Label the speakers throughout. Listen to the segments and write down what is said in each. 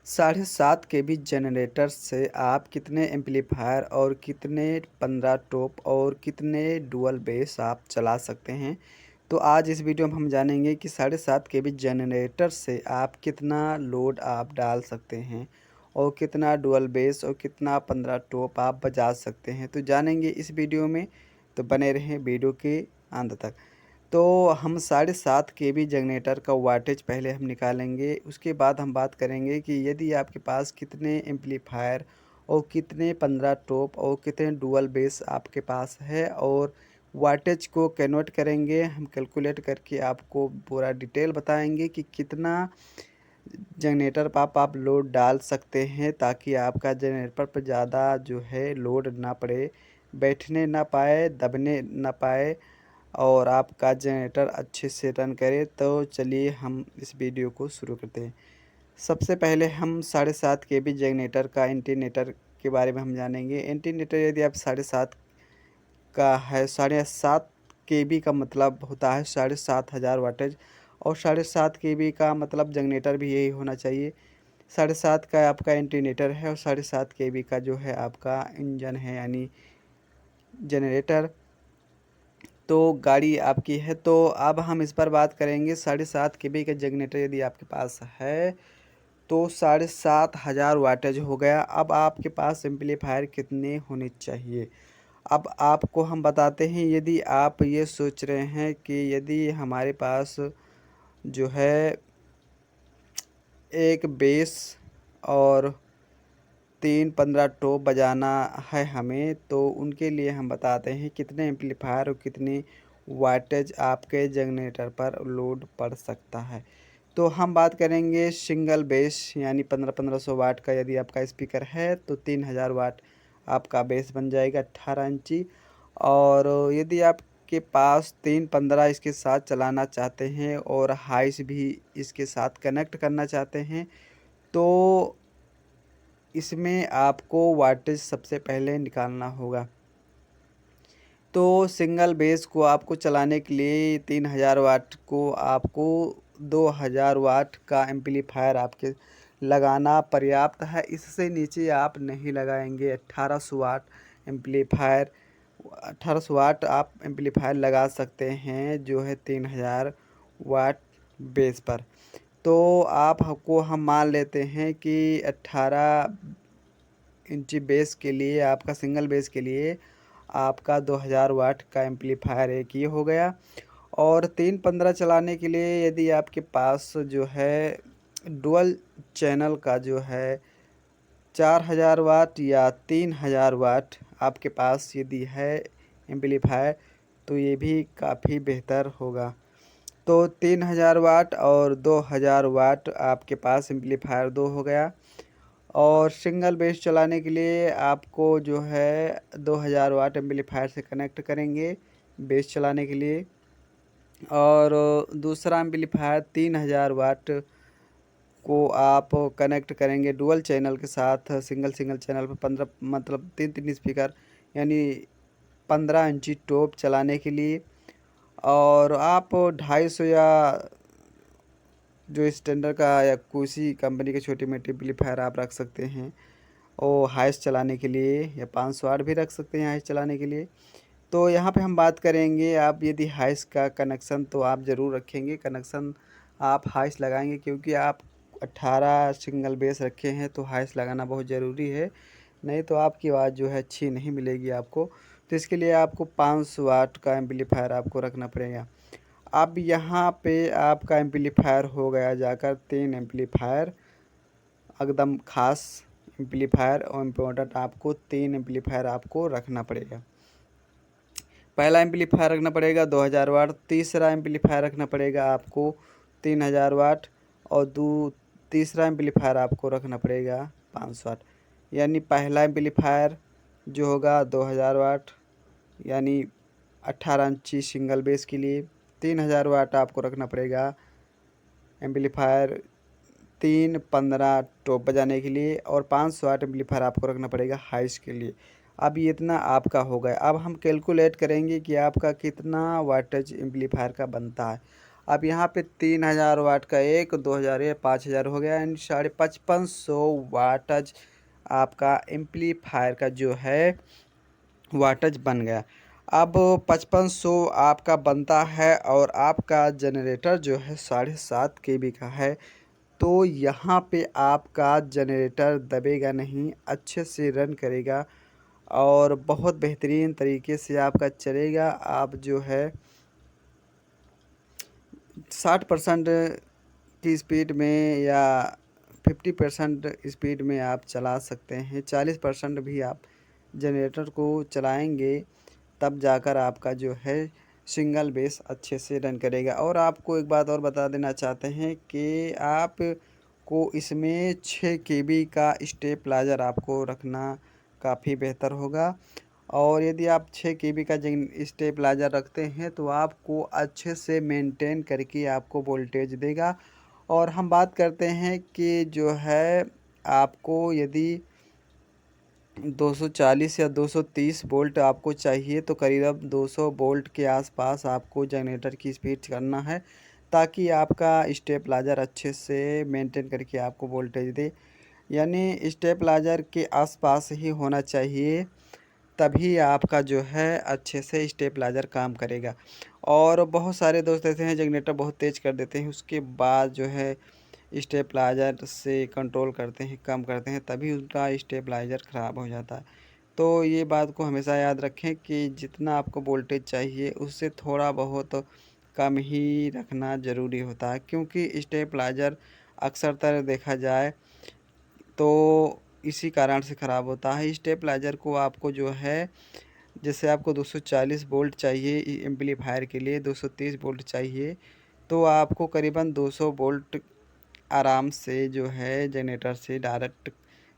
Speaker 1: 7.5 केवी generator से आप कितने एम्पलीफायर और कितने 15 टॉप और कितने डुअल बेस आप चला सकते हैं। तो आज इस वीडियो में हम जानेंगे कि 7.5 केवी जनरेटर से आप कितना लोड आप डाल सकते हैं और कितना डुअल बेस और कितना 15 टॉप आप बजा सकते हैं। तो जानेंगे इस वीडियो में, तो बने रहें वीडियो के अंत तक। तो हम 7.5 केवी जनरेटर का वाटेज पहले हम निकालेंगे, उसके बाद हम बात करेंगे कि यदि आपके पास कितने एम्पलीफायर और कितने 15 टॉप और कितने डुअल बेस आपके पास है, और वाटेज को कन्वर्ट करेंगे हम कैलकुलेट करके आपको पूरा डिटेल बताएंगे कि कितना जनरेटर पर आप लोड डाल सकते हैं, ताकि आपका जनरेटर पर ज़्यादा जो है लोड ना पड़े, बैठने ना पाए, दबने ना पाए और आपका जनरेटर अच्छे से रन करे। तो चलिए हम इस वीडियो को शुरू करते हैं। सबसे पहले हम 7.5 केवी जनरेटर का इंटीनेटर के बारे में हम जानेंगे। इंटीनेटर यदि आप 7.5 का है, 7.5 केवी का मतलब होता है 7,500 वाटेज, और 7.5 केवी का मतलब जनरेटर भी यही होना चाहिए। 7.5 का आपका इंटीनेटर है और 7.5 केवी का जो है आपका इंजन है, यानी जनरेटर। तो गाड़ी आपकी है। तो अब हम इस पर बात करेंगे। 7.5 केवी का जनरेटर यदि आपके पास है तो 7,500 वाटेज हो गया। अब आपके पास एम्पलीफायर कितने होने चाहिए, अब आपको हम बताते हैं। यदि आप ये सोच रहे हैं कि यदि हमारे पास जो है एक बेस और 3-15 टॉप बजाना है हमें, तो उनके लिए हम बताते हैं कितने एम्पलीफायर और कितनी वाटेज आपके जनरेटर पर लोड पड़ सकता है। तो हम बात करेंगे सिंगल बेस, यानी 1500 वाट का यदि आपका स्पीकर है तो 3000 वाट आपका बेस बन जाएगा 18 इंची। और यदि आपके पास 3-15 इसके साथ चलाना चाहते हैं और हाइस भी इसके साथ कनेक्ट करना चाहते हैं, तो इसमें आपको वाटेज सबसे पहले निकालना होगा। तो सिंगल बेस को आपको चलाने के लिए 3000 वाट को आपको 2000 वाट का एम्पलीफायर आपके लगाना पर्याप्त है। इससे नीचे आप नहीं लगाएंगे। 1800 वाट एम्पलीफायर 1800 वाट आप एम्पलीफायर लगा सकते हैं, जो है 3000 वाट बेस पर। तो आपको हम मान लेते हैं कि 18 इंची बेस के लिए, आपका सिंगल बेस के लिए आपका 2000 वाट का एम्पलीफायर एक ये हो गया। और 3-15 चलाने के लिए यदि आपके पास जो है डुअल चैनल का जो है 4000 वाट या 3000 वाट आपके पास यदि है एम्पलीफायर, तो ये भी काफ़ी बेहतर होगा। तो 3000 वाट और 2000 वाट आपके पास एम्पलीफायर दो हो गया। और सिंगल बेस चलाने के लिए आपको जो है 2000 वाट एम्पलीफायर से कनेक्ट करेंगे बेस चलाने के लिए। और दूसरा एम्पलीफायर 3000 वाट को आप कनेक्ट करेंगे डुअल चैनल के साथ। सिंगल चैनल पर 15 मतलब 3 स्पीकर, यानी 15 इंची टॉप चलाने के लिए। और आप 250 या जो स्टैंडर्ड का या किसी कंपनी के छोटी मोटी एम्पलीफायर आप रख सकते हैं, और हाइस चलाने के लिए, या 500 वाट भी रख सकते हैं हाइस चलाने के लिए। तो यहाँ पे हम बात करेंगे, आप यदि हाइस का कनेक्शन तो आप ज़रूर रखेंगे, कनेक्शन आप हाइस लगाएंगे, क्योंकि आप 18 सिंगल बेस रखे हैं तो हाइस लगाना बहुत ज़रूरी है, नहीं तो आपकी आवाज़ जो है अच्छी नहीं मिलेगी आपको। तो इसके लिए आपको 500 वाट का एम्पलीफायर आपको रखना पड़ेगा। अब यहाँ पे आपका एम्पलीफायर हो गया जाकर 3 एम्पलीफायर, एकदम खास एम्पलीफायर और इम्पोर्टेंट। आपको 3 एम्पलीफायर आपको रखना पड़ेगा। पहला एम्पलीफायर रखना पड़ेगा 2000 वाट, तीसरा एम्पलीफायर रखना पड़ेगा आपको 3000 वाट, और तीसरा एम्पलीफायर आपको रखना पड़ेगा 500 वाट। यानी पहला एम्पलीफायर जो होगा 2000 वाट, यानी 18 इंची सिंगल बेस के लिए। 3000 वाट आपको रखना पड़ेगा एम्पलीफायर 3-15 टॉप बजाने के लिए, और 500 वाट एम्पलीफायर आपको रखना पड़ेगा हाइस के लिए। अब ये इतना आपका हो गया। अब हम कैलकुलेट करेंगे कि आपका कितना वाटेज एम्पलीफायर का बनता है। अब यहाँ पे 3000 वाट का एक, 2000 ये 5000 हो गया, यानी 5500 वाटज आपका एम्पलीफायर का जो है वाटज बन गया। अब 5500 आपका बनता है और आपका जनरेटर जो है 7.5 kV का है, तो यहाँ पे आपका जनरेटर दबेगा नहीं, अच्छे से रन करेगा और बहुत बेहतरीन तरीके से आपका चलेगा। आप जो है 60% की स्पीड में या 50% स्पीड में आप चला सकते हैं। 40% भी आप जनरेटर को चलाएंगे तब जाकर आपका जो है सिंगल बेस अच्छे से रन करेगा। और आपको एक बात और बता देना चाहते हैं कि आप को इसमें 6 kb का स्टेबलाइजर आपको रखना काफ़ी बेहतर होगा। और यदि आप 6 kb का स्टेबलाइजर रखते हैं तो आपको अच्छे से मेंटेन करके आपको वोल्टेज देगा। और हम बात करते हैं कि जो है आपको यदि 240 या 230 वोल्ट आपको चाहिए तो करीब 200 वोल्ट के आसपास आपको जनरेटर की स्पीड करना है, ताकि आपका स्टेबलाइजर अच्छे से मेंटेन करके आपको वोल्टेज दे। यानी स्टेबलाइजर के आसपास ही होना चाहिए, तभी आपका जो है अच्छे से स्टेबलाइजर काम करेगा। और बहुत सारे दोस्त ऐसे हैं जनरेटर बहुत तेज़ कर देते हैं, उसके बाद जो है स्टेबलाइजर से कंट्रोल करते हैं, कम करते हैं, तभी उनका स्टेबलाइजर ख़राब हो जाता है। तो ये बात को हमेशा याद रखें कि जितना आपको वोल्टेज चाहिए उससे थोड़ा बहुत कम ही रखना ज़रूरी होता है, क्योंकि स्टेबलाइजर अक्सरतर देखा जाए तो इसी कारण से ख़राब होता है। स्टेबलाइजर को आपको जो है, जैसे आपको 240 वोल्ट चाहिए एम्पलीफायर के लिए, 230 वोल्ट चाहिए, तो आपको करीबन 200 वोल्ट आराम से जो है जनरेटर से डायरेक्ट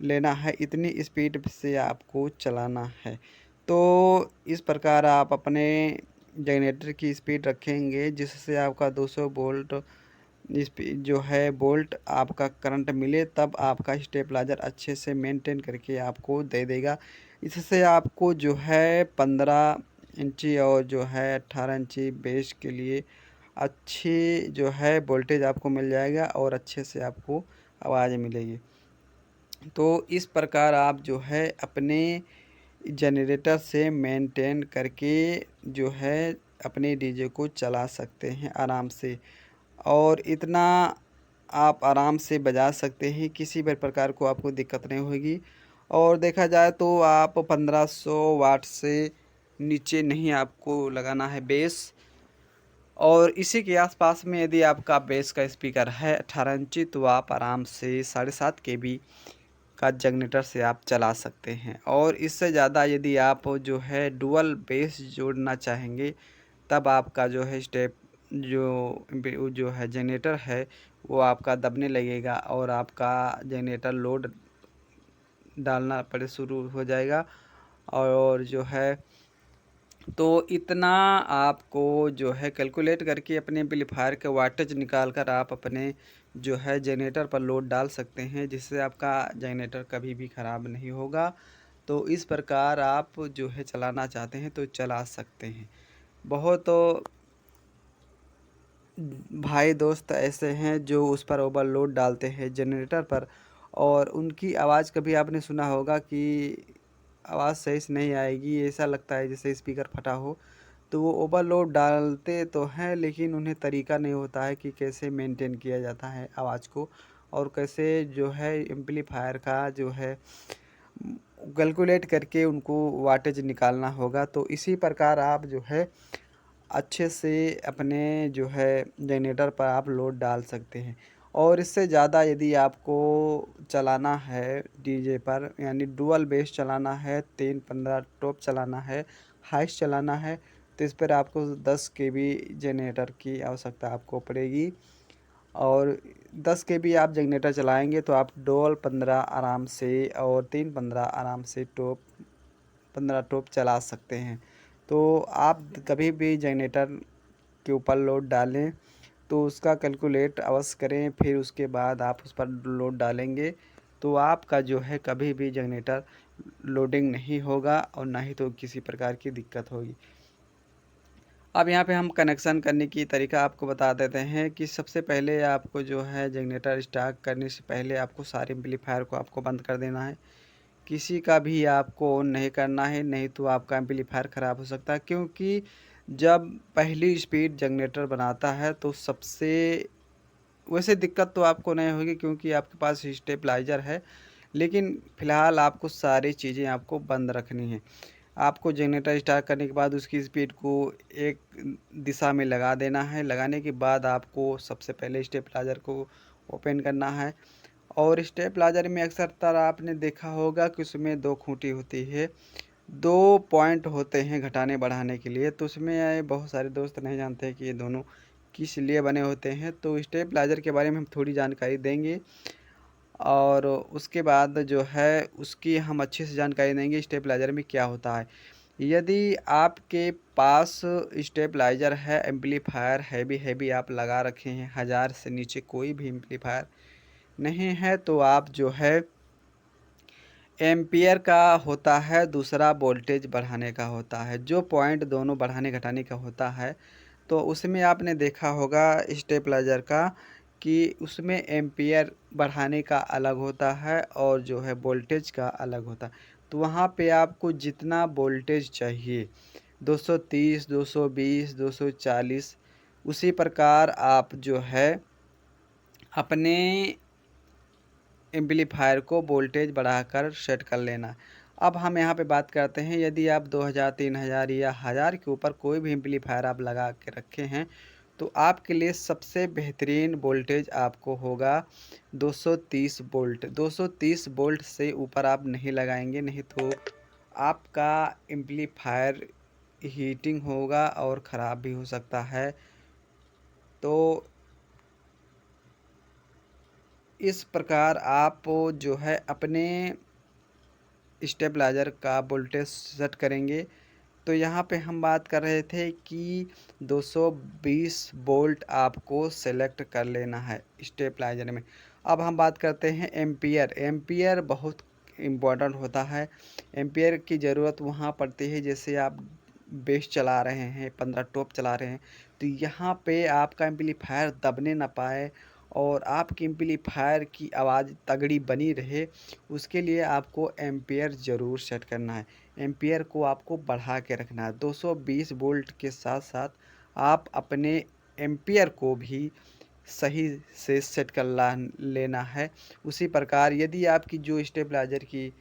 Speaker 1: लेना है, इतनी स्पीड से आपको चलाना है। तो इस प्रकार आप अपने जनरेटर की स्पीड रखेंगे जिससे आपका 200 वोल्ट जो है वोल्ट आपका करंट मिले, तब आपका स्टेबलाइजर अच्छे से मेंटेन करके आपको दे देगा। इससे आपको जो है 15 इंची और जो है 18 इंची बेस के लिए अच्छी जो है वोल्टेज आपको मिल जाएगा और अच्छे से आपको आवाज़ मिलेगी। तो इस प्रकार आप जो है अपने जनरेटर से मेंटेन करके जो है अपने डीजे को चला सकते हैं आराम से। और इतना आप आराम से बजा सकते हैं, किसी भी प्रकार को आपको दिक्कत नहीं होगी। और देखा जाए तो आप 1500 वाट से नीचे नहीं आपको लगाना है बेस। और इसी के आसपास में यदि आपका बेस का स्पीकर है 18 इंची, तो आप आराम से 7.5 kb का जनरेटर से आप चला सकते हैं। और इससे ज़्यादा यदि आप जो है डुअल बेस जोड़ना चाहेंगे, तब आपका जो है स्टेप जो है जनरेटर है वो आपका दबने लगेगा और आपका जनरेटर लोड डालना पड़े शुरू हो जाएगा। और जो है तो इतना आपको जो है कैलकुलेट करके अपने एम्पलीफायर के वाटेज निकाल कर आप अपने जो है जनरेटर पर लोड डाल सकते हैं, जिससे आपका जनरेटर कभी भी ख़राब नहीं होगा। तो इस प्रकार आप जो है चलाना चाहते हैं तो चला सकते हैं। बहुत तो भाई दोस्त ऐसे हैं जो उस पर ओवरलोड डालते हैं जनरेटर पर, और उनकी आवाज़ कभी आपने सुना होगा कि आवाज़ सही से नहीं आएगी, ऐसा लगता है जैसे स्पीकर फटा हो। तो वो ओवरलोड डालते तो हैं, लेकिन उन्हें तरीका नहीं होता है कि कैसे मेंटेन किया जाता है आवाज़ को, और कैसे जो है एम्पलीफायर का जो है कैलकुलेट करके उनको वाटेज निकालना होगा। तो इसी प्रकार आप जो है अच्छे से अपने जो है जनरेटर पर आप लोड डाल सकते हैं। और इससे ज़्यादा यदि आपको चलाना है डीजे पर, यानी डुअल बेस चलाना है, 3-15 टॉप चलाना है, हाइस्ट चलाना है, तो इस पर आपको 10 kb जनरेटर की आवश्यकता आपको पड़ेगी। और 10 kb आप जनरेटर चलाएंगे तो आप डुअल 15 आराम से और 3-15 आराम से टॉप 15 टॉप चला सकते हैं। तो आप कभी भी जनरेटर के ऊपर लोड डालें तो उसका कैलकुलेट अवश्य करें, फिर उसके बाद आप उस पर लोड डालेंगे तो आपका जो है कभी भी जनरेटर लोडिंग नहीं होगा और ना ही तो किसी प्रकार की दिक्कत होगी। अब यहाँ पे हम कनेक्शन करने की तरीका आपको बता देते हैं कि सबसे पहले आपको जो है जनरेटर स्टार्ट करने से पहले आपको सारे एम्पलीफायर को आपको बंद कर देना है। किसी का भी आपको ऑन नहीं करना है, नहीं तो आपका एम्पलीफायर ख़राब हो सकता है। क्योंकि जब पहली स्पीड जनरेटर बनाता है तो सबसे वैसे दिक्कत तो आपको नहीं होगी क्योंकि आपके पास स्टेबलाइज़र है, लेकिन फ़िलहाल आपको सारी चीज़ें आपको बंद रखनी है। आपको जनरेटर स्टार्ट करने के बाद उसकी स्पीड को एक दिशा में लगा देना है। लगाने के बाद आपको सबसे पहले स्टेबलाइज़र को ओपन करना है। और स्टेबलाइज़र में अक्सर आपने देखा होगा कि उसमें 2 खूंटी होती है, 2 पॉइंट होते हैं घटाने बढ़ाने के लिए। तो उसमें बहुत सारे दोस्त नहीं जानते हैं कि ये दोनों किस लिए बने होते हैं। तो स्टेबलाइज़र के बारे में हम थोड़ी जानकारी देंगे और उसके बाद जो है उसकी हम अच्छे से जानकारी देंगे स्टेबलाइज़र में क्या होता है। यदि आपके पास स्टेबलाइज़र है, एम्पलीफायर हैवी आप लगा रखे हैं, 1000 से नीचे कोई भी एम्पलीफायर नहीं है, तो आप जो है एम्पियर का होता है, दूसरा वोल्टेज बढ़ाने का होता है, जो पॉइंट दोनों बढ़ाने घटाने का होता है। तो उसमें आपने देखा होगा स्टेबलाइज़र का कि उसमें एम्पियर बढ़ाने का अलग होता है और जो है वोल्टेज का अलग होता है। तो वहाँ पे आपको जितना वोल्टेज चाहिए 230, 220, 240 उसी प्रकार आप जो है अपने एम्पलीफायर को वोल्टेज बढ़ाकर सेट कर लेना। अब हम यहाँ पे बात करते हैं, यदि आप 2000, 3000 या 1000 के ऊपर कोई भी एम्पलीफायर आप लगा के रखे हैं तो आपके लिए सबसे बेहतरीन वोल्टेज आपको होगा 230 वोल्ट। 230 वोल्ट से ऊपर आप नहीं लगाएंगे, नहीं तो आपका एम्पलीफायर हीटिंग होगा और ख़राब भी हो सकता है। तो इस प्रकार आप जो है अपने स्टेबलाइज़र का वोल्टेज सेट करेंगे। तो यहाँ पे हम बात कर रहे थे कि 220 वोल्ट आपको सेलेक्ट कर लेना है स्टेबलाइज़र में। अब हम बात करते हैं एम्पियर। एम्पियर बहुत इम्पोर्टेंट होता है। एम्पियर की ज़रूरत वहाँ पड़ती है जैसे आप बेस चला रहे हैं, 15 टॉप चला रहे हैं, तो यहाँ पे आपका एम्पलीफायर दबने ना पाए और आपके एम्पलीफायर की आवाज़ तगड़ी बनी रहे, उसके लिए आपको एम्पियर ज़रूर सेट करना है। एम्पियर को आपको बढ़ा के रखना है। 220 वोल्ट के साथ साथ आप अपने एम्पियर को भी सही से सेट कर लेना है। उसी प्रकार यदि आपकी जो स्टेबलाइज़र की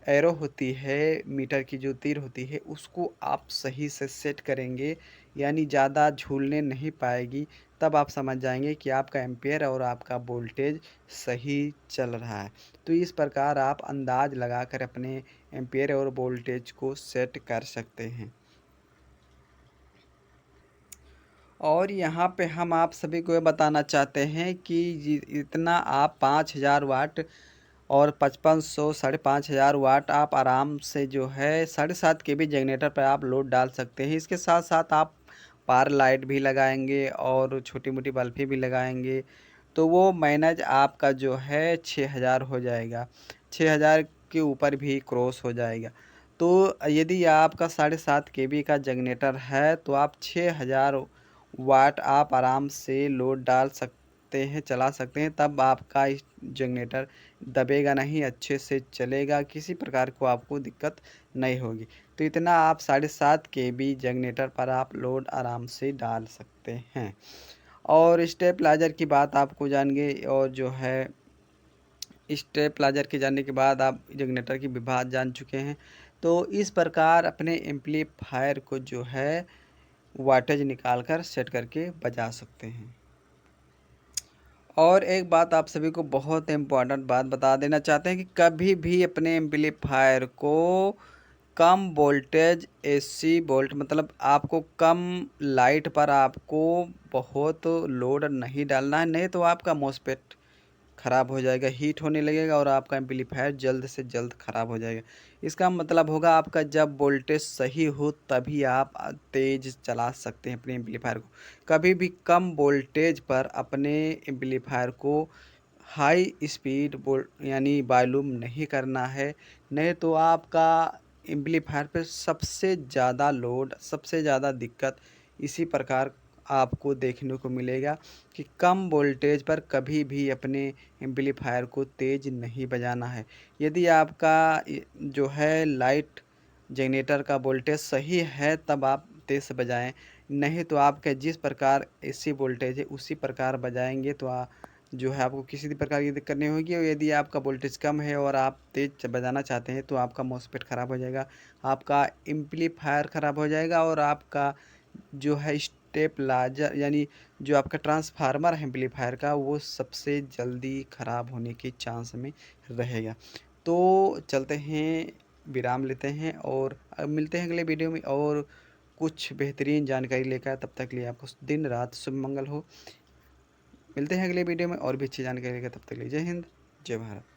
Speaker 1: एरो होती है, मीटर की जो तीर होती है, उसको आप सही से सेट करेंगे, यानी ज़्यादा झूलने नहीं पाएगी, तब आप समझ जाएंगे कि आपका एम्पियर और आपका वोल्टेज सही चल रहा है। तो इस प्रकार आप अंदाज़ लगाकर अपने एम्पियर और वोल्टेज को सेट कर सकते हैं। और यहाँ पे हम आप सभी को ये बताना चाहते हैं कि इतना आप 5000 वाट और 5500 5,500 वाट आप आराम से जो है 7.5 केवी जनरेटर पर आप लोड डाल सकते हैं। इसके साथ साथ आप पार लाइट भी लगाएंगे और छोटी मोटी बल्बें भी लगाएंगे, तो वो मैनेज आपका जो है 6,000 हो जाएगा। 6,000 के ऊपर भी क्रॉस हो जाएगा। तो यदि आपका 7.5 केवी का जनरेटर है तो आप 6,000 वाट आप आराम से लोड डाल सकते हैं, चला सकते हैं, तब आपका इस जनरेटर दबेगा नहीं, अच्छे से चलेगा, किसी प्रकार को आपको दिक्कत नहीं होगी। तो इतना आप 7.5 केवी जनरेटर पर आप लोड आराम से डाल सकते हैं। और स्टेबलाइज़र की बात आपको जान गए और जो है स्टेबलाइज़र के जानने के बाद आप जनरेटर की भी बात जान चुके हैं। तो इस प्रकार अपने एम्पलीफायर को जो है वाटेज निकाल कर सेट करके बजा सकते हैं। और एक बात आप सभी को बहुत इम्पोर्टेंट बात बता देना चाहते हैं कि कभी भी अपने एम्पलीफायर को कम वोल्टेज एसी वोल्ट मतलब आपको कम लाइट पर आपको बहुत लोड नहीं डालना है, नहीं तो आपका मॉसफेट ख़राब हो जाएगा, हीट होने लगेगा और आपका एम्पलीफायर जल्द से जल्द ख़राब हो जाएगा। इसका मतलब होगा आपका जब वोल्टेज सही हो तभी आप तेज़ चला सकते हैं अपने एम्पलीफायर को। कभी भी कम वोल्टेज पर अपने एम्पलीफायर को हाई स्पीड यानी वॉल्यूम नहीं करना है, नहीं तो आपका एम्पलीफायर पे सबसे ज़्यादा लोड, सबसे ज़्यादा दिक्कत इसी प्रकार आपको देखने को मिलेगा कि कम वोल्टेज पर कभी भी अपने एम्पलीफायर को तेज़ नहीं बजाना है। यदि आपका जो है लाइट जनरेटर का वोल्टेज सही है तब आप तेज़ से बजाएँ, नहीं तो आपके जिस प्रकार एसी वोल्टेज है उसी प्रकार बजाएँगे तो जो है आपको किसी भी प्रकार की दिक्कत नहीं होगी। और यदि आपका वोल्टेज कम है और आप तेज़ बजाना चाहते हैं तो आपका मॉसफेट ख़राब हो जाएगा, आपका एम्पलीफायर ख़राब हो जाएगा और आपका जो है स्टेबलाइजर यानी जो आपका ट्रांसफार्मर है एम्पलीफायर का वो सबसे जल्दी ख़राब होने के चांस में रहेगा। तो चलते हैं, विराम लेते हैं और मिलते हैं अगले वीडियो में और कुछ बेहतरीन जानकारी लेकर। तब तक के लिए आपको दिन रात शुभ मंगल हो। मिलते हैं अगले वीडियो में और भी अच्छी जानकारी लेकर, तब तक के लिए जय हिंद, जय भारत।